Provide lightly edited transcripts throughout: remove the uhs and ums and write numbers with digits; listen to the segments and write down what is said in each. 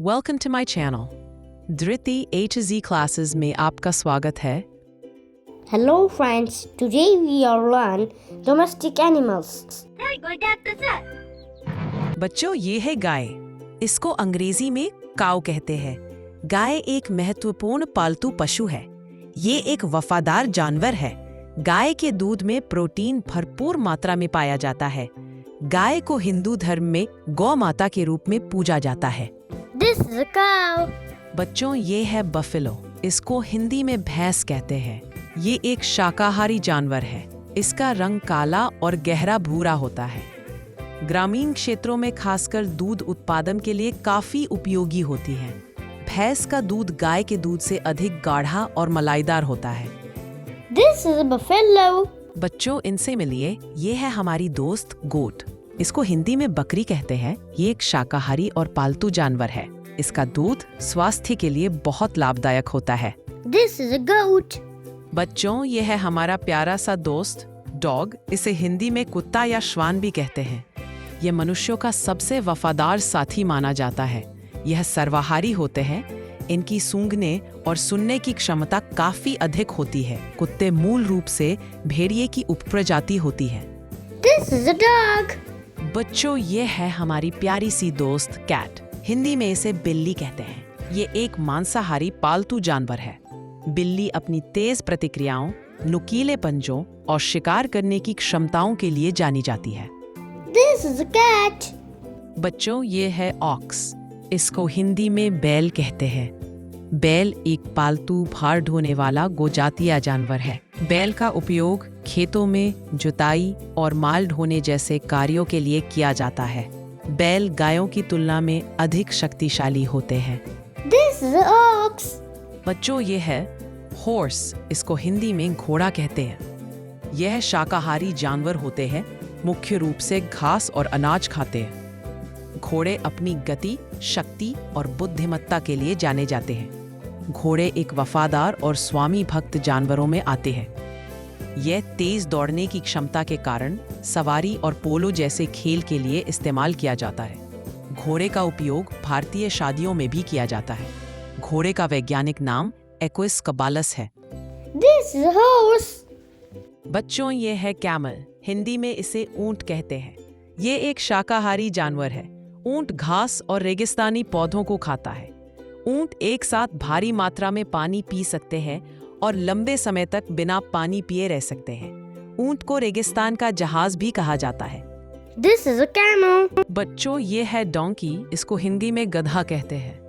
Welcome to my channel. Dhriti A to Z classes में आपका स्वागत है। Hello friends, today we are learn domestic animals. बच्चों, ये है गाय। इसको अंग्रेजी में काऊ कहते हैं। गाय एक महत्वपूर्ण पालतू पशु है। ये एक वफादार जानवर है। गाय के दूध में प्रोटीन भरपूर मात्रा में पाया जाता है। गाय को हिंदू धर्म में गौ माता के रूप में पूजा जाता है। This is a cow. बच्चों, ये है बफेलो। इसको हिंदी में भैंस कहते हैं। ये एक शाकाहारी जानवर है। इसका रंग काला और गहरा भूरा होता है। ग्रामीण क्षेत्रों में खासकर दूध उत्पादन के लिए काफी उपयोगी होती है। भैंस का दूध गाय के दूध से अधिक गाढ़ा और मलाईदार होता है। This is a buffalo. बच्चों, इनसे मिलिए। ये है हमारी दोस्त गोट। इसको हिंदी में बकरी कहते हैं। ये एक शाकाहारी और पालतू जानवर है। इसका दूध स्वास्थ्य के लिए बहुत लाभदायक होता है। This is a goat. बच्चों, ये है हमारा प्यारा सा दोस्त डॉग। इसे हिंदी में कुत्ता या श्वान भी कहते हैं। ये मनुष्यों का सबसे वफादार साथी माना जाता है। यह सर्वाहारी होते हैं। इनकी सूंघने और सुनने की क्षमता काफी अधिक होती है। कुत्ते मूल रूप से भेड़िए की उपप्रजाति होती है। This is a dog. बच्चों, ये है हमारी प्यारी सी दोस्त कैट। हिंदी में इसे बिल्ली कहते हैं। ये एक मांसाहारी पालतू जानवर है। बिल्ली अपनी तेज प्रतिक्रियाओं, नुकीले पंजों और शिकार करने की क्षमताओं के लिए जानी जाती है। This is a cat. बच्चों, ये है ऑक्स। इसको हिंदी में बैल कहते हैं। बैल एक पालतू भार ढोने वाला गोजातीय जानवर है। बैल का उपयोग खेतों में जुताई और माल ढोने जैसे कार्यों के लिए किया जाता है। बैल गायों की तुलना में अधिक शक्तिशाली होते हैं। This is an ox. बच्चों, ये है हॉर्स। इसको हिंदी में घोड़ा कहते हैं। यह शाकाहारी जानवर होते हैं। मुख्य रूप से घास और अनाज खाते हैं। घोड़े अपनी गति, शक्ति और बुद्धिमत्ता के लिए जाने जाते हैं। घोड़े एक वफादार और स्वामी भक्त जानवरों में आते हैं। यह तेज दौड़ने की क्षमता के कारण सवारी और पोलो जैसे खेल के लिए इस्तेमाल किया जाता है। घोड़े का उपयोग भारतीय शादियों में भी किया जाता है। घोड़े का वैज्ञानिक नाम एक्विस कबालस है। This is a horse. बच्चों, ये है कैमल। हिंदी में इसे ऊंट कहते हैं। ये एक शाकाहारी जानवर है। ऊंट घास और रेगिस्तानी पौधों को खाता है। ऊंट एक साथ भारी मात्रा में पानी पी सकते हैं और लंबे समय तक बिना पानी पिए रह सकते हैं। ऊंट को रेगिस्तान का जहाज भी कहा जाता है। This is a camel. बच्चों, ये है डोंकी। इसको हिंदी में गधा कहते हैं।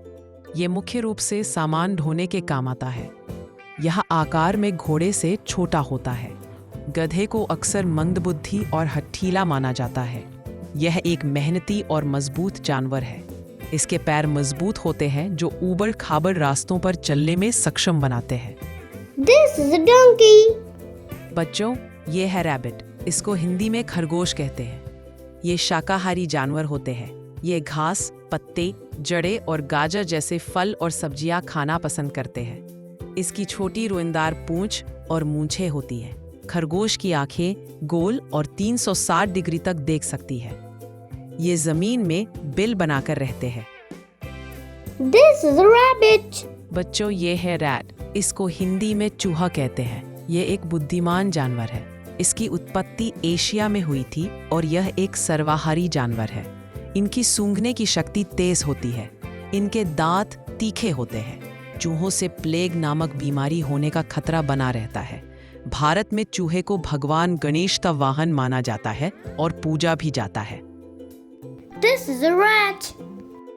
ये मुख्य रूप से सामान ढोने के काम आता है। यह आकार में घोड़े से छोटा होता है। गधे को अक्सर मंदबुद्धि और हठीला माना जाता है। यह एक मेहनती और मजबूत जानवर है। इसके पैर मजबूत होते हैं जो ऊबड़ खाबड़ रास्तों पर चलने में सक्षम बनाते हैं। This is a donkey. बच्चों, ये है रैबिट। इसको हिंदी में खरगोश कहते हैं। ये शाकाहारी जानवर होते हैं। ये घास, पत्ते, जड़ें और गाजर जैसे फल और सब्जियां खाना पसंद करते हैं। इसकी छोटी रोएंदार पूंछ और मूंछें होती हैं। खरगोश की आंखें गोल और 360 डिग्री तक देख सकती है। ये जमीन में बिल बनाकर रहते हैं। This is a rabbit. बच्चों, ये है रैट। इसको हिंदी में चूहा कहते हैं। ये एक बुद्धिमान जानवर है। इसकी उत्पत्ति एशिया में हुई थी और यह एक सर्वाहारी जानवर है। इनकी सूंघने की शक्ति तेज होती है। इनके दांत तीखे होते हैं। चूहों से प्लेग नामक बीमारी होने का खतरा बना रहता है। भारत में चूहे को भगवान गणेश का वाहन माना जाता है और पूजा भी जाता है। This is a rat.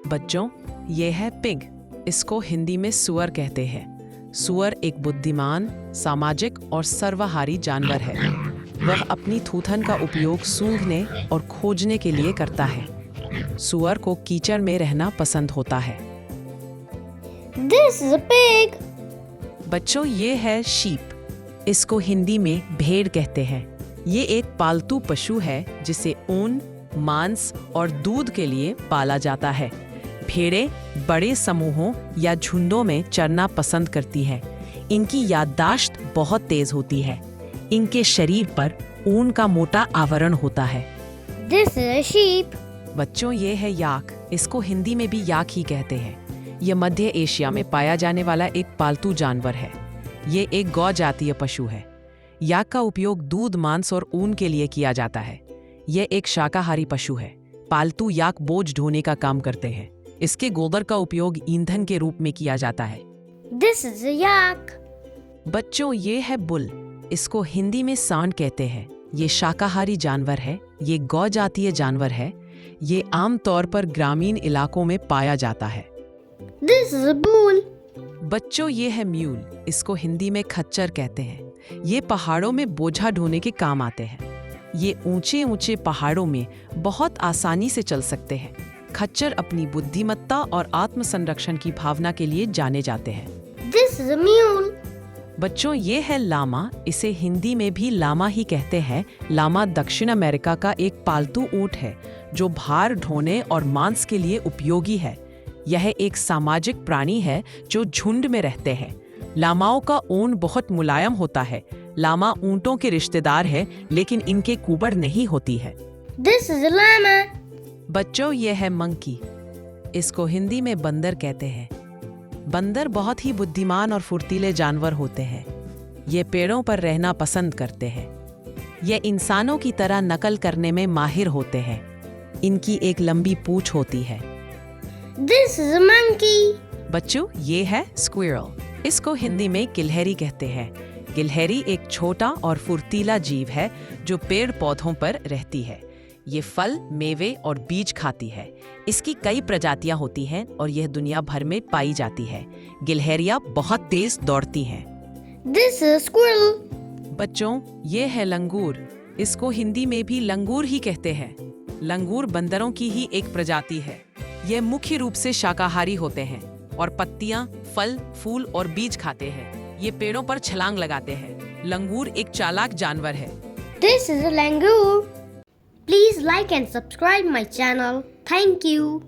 बच्चों, ये है पिग। इसको हिंदी में सुअर कहते हैं। सुअर एक बुद्धिमान, सामाजिक और सर्वाहारी जानवर है। वह अपनी थूथन का उपयोग सूंघने और खोजने के लिए करता है। सुअर को कीचड़ में रहना पसंद होता है। This is a pig. बच्चों, ये है शीप। इसको हिंदी में भेड़ कहते हैं। ये एक पालतू पशु है जिसे ऊन, मांस और दूध के लिए पाला जाता है। भेड़ें बड़े समूहों या झुंडों में चरना पसंद करती हैं। इनकी याददाश्त बहुत तेज होती है। इनके शरीर पर ऊन का मोटा आवरण होता है। This is a sheep. बच्चों, ये है याक। इसको हिंदी में भी याक ही कहते हैं। यह मध्य एशिया में पाया जाने वाला एक पालतू जानवर है। ये एक गौ जातीय पशु है। याक का उपयोग दूध, मांस और ऊन के लिए किया जाता है। यह एक शाकाहारी पशु है। पालतू याक बोझ ढोने का काम करते हैं। इसके गोबर का उपयोग ईंधन के रूप में किया जाता है। This is a yak. बच्चों, ये है बुल। इसको हिंदी में सांड कहते हैं। ये शाकाहारी जानवर है। ये गौ जातीय जानवर है। ये आम तौर पर ग्रामीण इलाकों में पाया जाता है। This is a bull. बच्चों, ये है म्यूल। इसको हिंदी में खच्चर कहते हैं। ये पहाड़ों में बोझा ढोने के काम आते हैं। ये ऊंचे ऊंचे पहाड़ों में बहुत आसानी से चल सकते हैं। खच्चर अपनी बुद्धिमत्ता और आत्मसंरक्षण की भावना के लिए जाने जाते हैं। This is a mule. बच्चों, ये है लामा। इसे हिंदी में भी लामा ही कहते हैं। लामा दक्षिण अमेरिका का एक पालतू ऊंट है जो भार ढोने और मांस के लिए उपयोगी है। यह एक सामाजिक प्राणी है जो झुंड में रहते हैं। लामाओं का ऊन बहुत मुलायम होता है। लामा ऊंटों के रिश्तेदार है, लेकिन इनके कुबड़ नहीं होती है। This is a llama. बच्चों, ये है मंकी। इसको हिंदी में बंदर कहते हैं। बंदर बहुत ही बुद्धिमान और फुर्तीले जानवर होते हैं। ये पेड़ों पर रहना पसंद करते हैं। ये इंसानों की तरह नकल करने में माहिर होते हैं। इनकी एक लंबी पूंछ होती है। This is a monkey. बच्चों, ये है स्क्विरल। इसको हिंदी में गिलहरी कहते हैं। गिलहरी एक छोटा और फुर्तीला जीव है जो पेड़ पौधों पर रहती है। ये फल, मेवे और बीज खाती है। इसकी कई प्रजातियां होती हैं और यह दुनिया भर में पाई जाती है। गिलहरियां बहुत तेज दौड़ती हैं। This is a squirrel. बच्चों, ये है लंगूर। इसको हिंदी में भी लंगूर ही कहते हैं। लंगूर बंदरों की ही एक प्रजाति है। ये मुख्य रूप से शाकाहारी होते हैं और पत्तियां, फल, फूल और बीज खाते हैं। ये पेड़ों पर छलांग लगाते हैं। लंगूर एक चालाक जानवर है। This is a langur. Please like and subscribe my channel. Thank you.